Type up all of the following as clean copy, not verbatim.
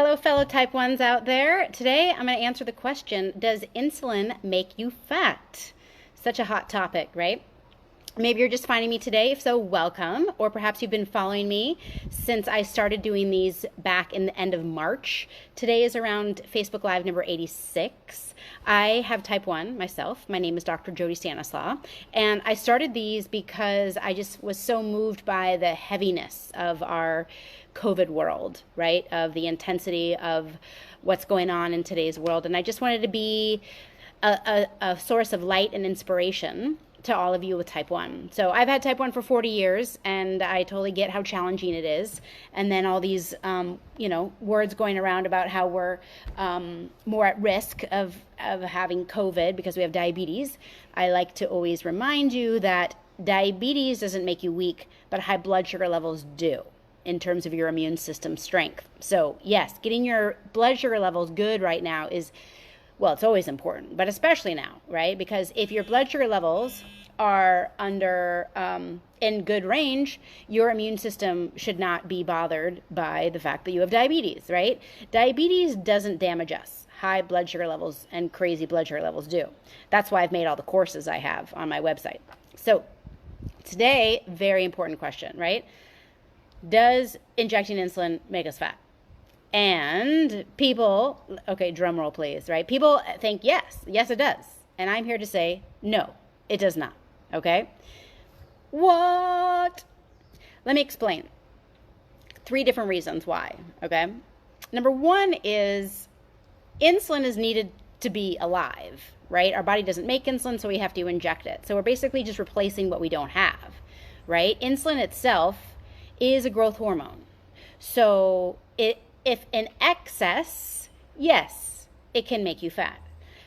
Hello, fellow type 1s out there. Today I'm going to answer the question, does insulin make you fat? Such a hot topic, right? Maybe you're just finding me today. If so, welcome. Or perhaps you've been following me since I started doing these back in the end of March. Today is around Facebook Live number 86. I have type 1 myself. My name is Dr. Jody Stanislaw. And I started these because I just was so moved by the heaviness of our COVID world, right? Of the intensity of what's going on in today's world. And I just wanted to be a source of light and inspiration to all of you with type 1. So I've had type 1 for 40 years, and I totally get how challenging it is. And then all these, words going around about how we're more at risk of having COVID because we have diabetes. I like to always remind you that diabetes doesn't make you weak, but high blood sugar levels do in terms of your immune system strength. So yes, getting your blood sugar levels good right now is, well, it's always important, but especially now, right? Because if your blood sugar levels are in good range, your immune system should not be bothered by the fact that you have diabetes, right? Diabetes doesn't damage us. High blood sugar levels and crazy blood sugar levels do. That's why I've made all the courses I have on my website. So today, very important question, right? Does injecting insulin make us fat? And people, okay, drum roll please, right? People think yes it does. And I'm here to say, no, it does not, okay? What? Let me explain. 3 different reasons why, okay? Number 1 is insulin is needed to be alive, right? Our body doesn't make insulin, so we have to inject it. So we're basically just replacing what we don't have, right? Insulin itself is a growth hormone. So if in excess, yes, it can make you fat.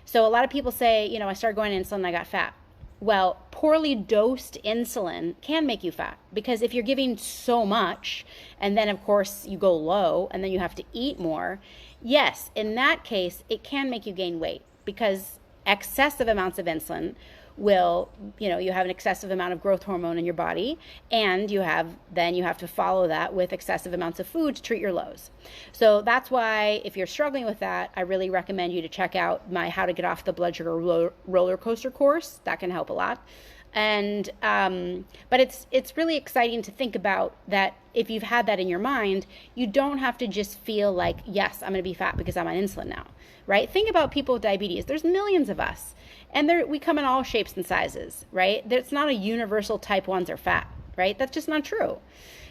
So a lot of people say, I started going on insulin and I got fat. Well, poorly dosed insulin can make you fat because if you're giving so much and then of course you go low and then you have to eat more, yes, in that case, it can make you gain weight because excessive amounts of insulin will, you have an excessive amount of growth hormone in your body, and you have to follow that with excessive amounts of food to treat your lows. So that's why if you're struggling with that, I really recommend you to check out my How to Get Off the Blood Sugar Roller Coaster course. That can help a lot. And but it's really exciting to think about that. If you've had that in your mind, you don't have to just feel like, yes, I'm going to be fat because I'm on insulin now, right? Think about people with diabetes. There's millions of us, and we come in all shapes and sizes, right? It's not a universal type 1s are fat, right? That's just not true.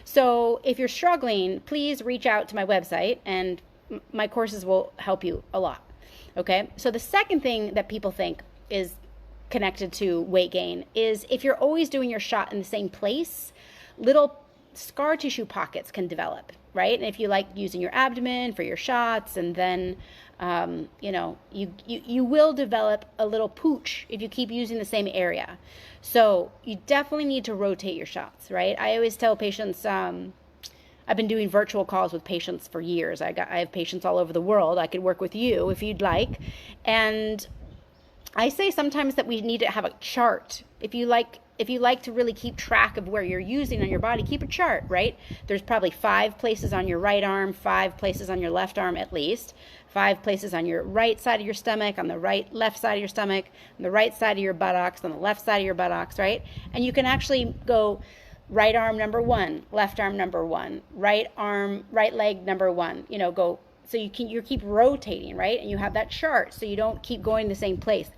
So if you're struggling, please reach out to my website, and my courses will help you a lot, okay? So the second thing that people think is connected to weight gain is if you're always doing your shot in the same place, little scar tissue pockets can develop, right? And if you like using your abdomen for your shots, and then you will develop a little pooch if you keep using the same area. So you definitely need to rotate your shots, right? I always tell patients, I've been doing virtual calls with patients for years. I have patients all over the world. I could work with you if you'd like. And I say sometimes that we need to have a chart. If you like to really keep track of where you're using on your body, keep a chart, right? There's probably 5 places on your right arm, 5 places on your left arm at least, 5 places on your right side of your stomach, on the left side of your stomach, on the right side of your buttocks, on the left side of your buttocks, right? And you can actually go right arm number 1, left arm number 1, right leg number 1, go. So you keep rotating, right? And you have that chart so you don't keep going the same place.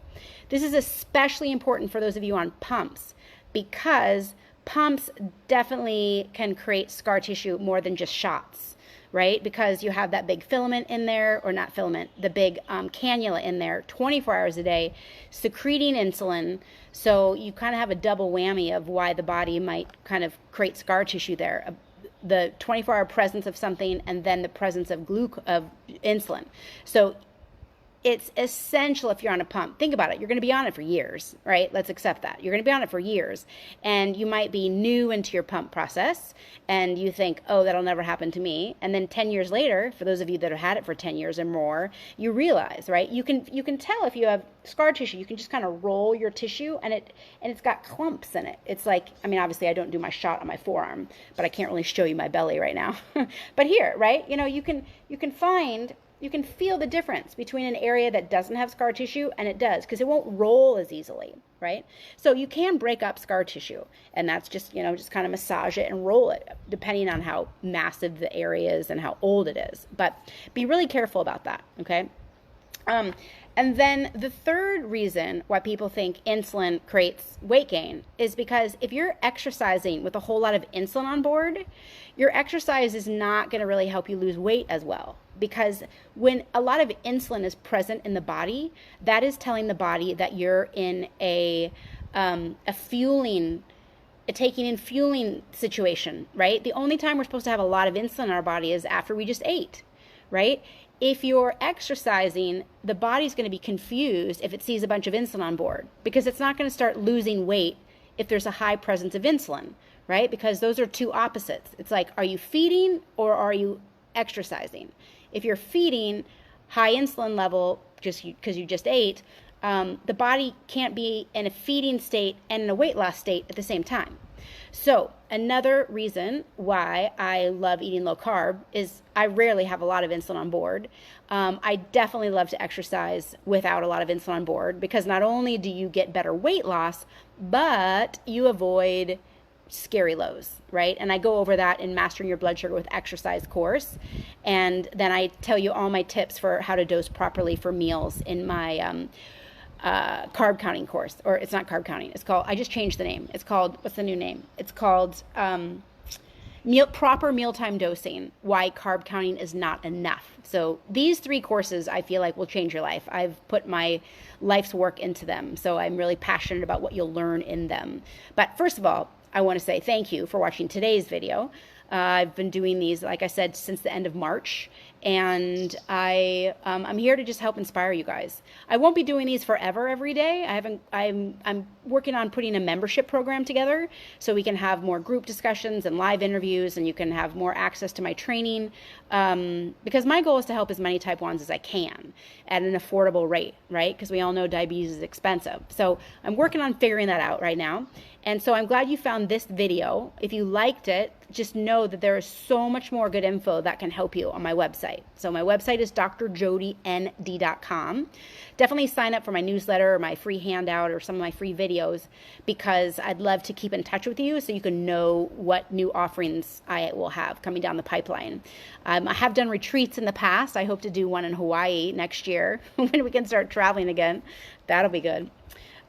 This is especially important for those of you on pumps, because pumps definitely can create scar tissue more than just shots, right? Because you have that big filament in there, or not filament, the big cannula in there 24 hours a day secreting insulin. So you kind of have a double whammy of why the body might kind of create scar tissue there. The 24-hour presence of something and then the presence of insulin. So it's essential if you're on a pump. Think about it. You're going to be on it for years, right? Let's accept that. You're going to be on it for years. And you might be new into your pump process and you think, oh, that'll never happen to me. And then 10 years later, for those of you that have had it for 10 years or more, you realize, right? You can tell if you have scar tissue. You can just kind of roll your tissue and it's got clumps in it. It's like, I mean, obviously I don't do my shot on my forearm, but I can't really show you my belly right now. But here, right? You know, you can feel the difference between an area that doesn't have scar tissue and it does, because it won't roll as easily, right? So you can break up scar tissue, and that's just, you know, just kind of massage it and roll it, depending on how massive the area is and how old it is. But be really careful about that, okay? And then the third reason why people think insulin creates weight gain is because if you're exercising with a whole lot of insulin on board, your exercise is not going to really help you lose weight as well. Because when a lot of insulin is present in the body, that is telling the body that you're in a taking in fueling situation, right? The only time we're supposed to have a lot of insulin in our body is after we just ate, right? If you're exercising, the body's going to be confused if it sees a bunch of insulin on board, because it's not going to start losing weight if there's a high presence of insulin, right? Because those are two opposites. It's like, are you feeding or are you exercising? If you're feeding, high insulin level, just because you just ate, the body can't be in a feeding state and in a weight loss state at the same time. So another reason why I love eating low carb is I rarely have a lot of insulin on board. I definitely love to exercise without a lot of insulin on board, because not only do you get better weight loss, but you avoid scary lows, right? And I go over that in Mastering Your Blood Sugar with Exercise course. And then I tell you all my tips for how to dose properly for meals in my carb counting course. Or it's not carb counting. It's called, I just changed the name. It's called, what's the new name? It's called Proper Mealtime Dosing, Why Carb Counting is Not Enough. So these 3 courses I feel like will change your life. I've put my life's work into them. So I'm really passionate about what you'll learn in them. But first of all, I want to say thank you for watching today's video. I've been doing these, like I said, since the end of March, and I'm here to just help inspire you guys. I won't be doing these forever every day. I'm working on putting a membership program together so we can have more group discussions and live interviews, and you can have more access to my training, because my goal is to help as many type 1s as I can at an affordable rate, right? Because we all know diabetes is expensive. So I'm working on figuring that out right now. And so I'm glad you found this video. If you liked it, just know that there is so much more good info that can help you on my website. So my website is drjodynd.com. Definitely sign up for my newsletter or my free handout or some of my free videos, because I'd love to keep in touch with you so you can know what new offerings I will have coming down the pipeline. I have done retreats in the past. I hope to do one in Hawaii next year when we can start traveling again. That'll be good.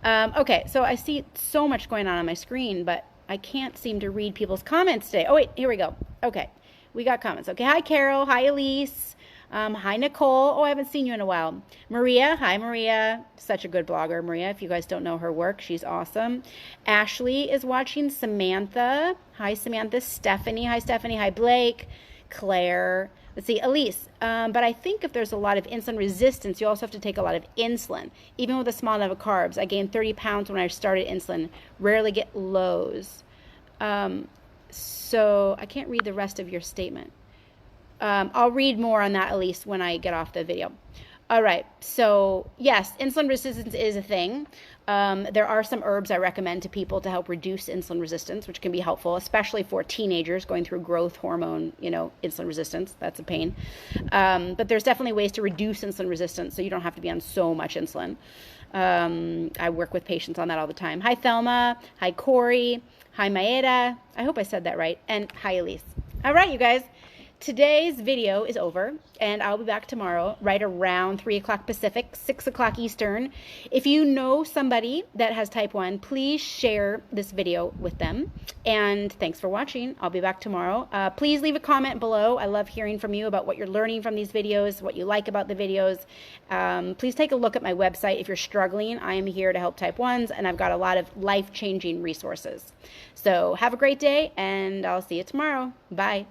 Okay, so I see so much going on my screen, but I can't seem to read people's comments today. Oh, wait, here we go. Okay, we got comments. Okay, hi, Carol. Hi, Elise. Hi, Nicole. Oh, I haven't seen you in a while. Maria. Hi, Maria. Such a good blogger, Maria. If you guys don't know her work, she's awesome. Ashley is watching. Samantha. Hi, Samantha. Stephanie. Hi, Stephanie. Hi, Blake. Claire. Let's see, Elise. But I think if there's a lot of insulin resistance, you also have to take a lot of insulin. Even with a small amount of carbs. I gained 30 pounds when I started insulin. Rarely get lows. So I can't read the rest of your statement. I'll read more on that, Elise, when I get off the video. All right. So yes, insulin resistance is a thing. There are some herbs I recommend to people to help reduce insulin resistance, which can be helpful, especially for teenagers going through growth hormone, insulin resistance. That's a pain. But there's definitely ways to reduce insulin resistance so you don't have to be on so much insulin. I work with patients on that all the time. Hi, Thelma. Hi, Corey. Hi, Maeda. I hope I said that right. And hi, Elise. All right, you guys. Today's video is over, and I'll be back tomorrow right around 3 o'clock Pacific, 6 o'clock Eastern. If you know somebody that has type 1, please share this video with them. And thanks for watching. I'll be back tomorrow. Please leave a comment below. I love hearing from you about what you're learning from these videos, what you like about the videos. Please take a look at my website. If you're struggling, I am here to help type 1s, and I've got a lot of life-changing resources. So have a great day, and I'll see you tomorrow. Bye.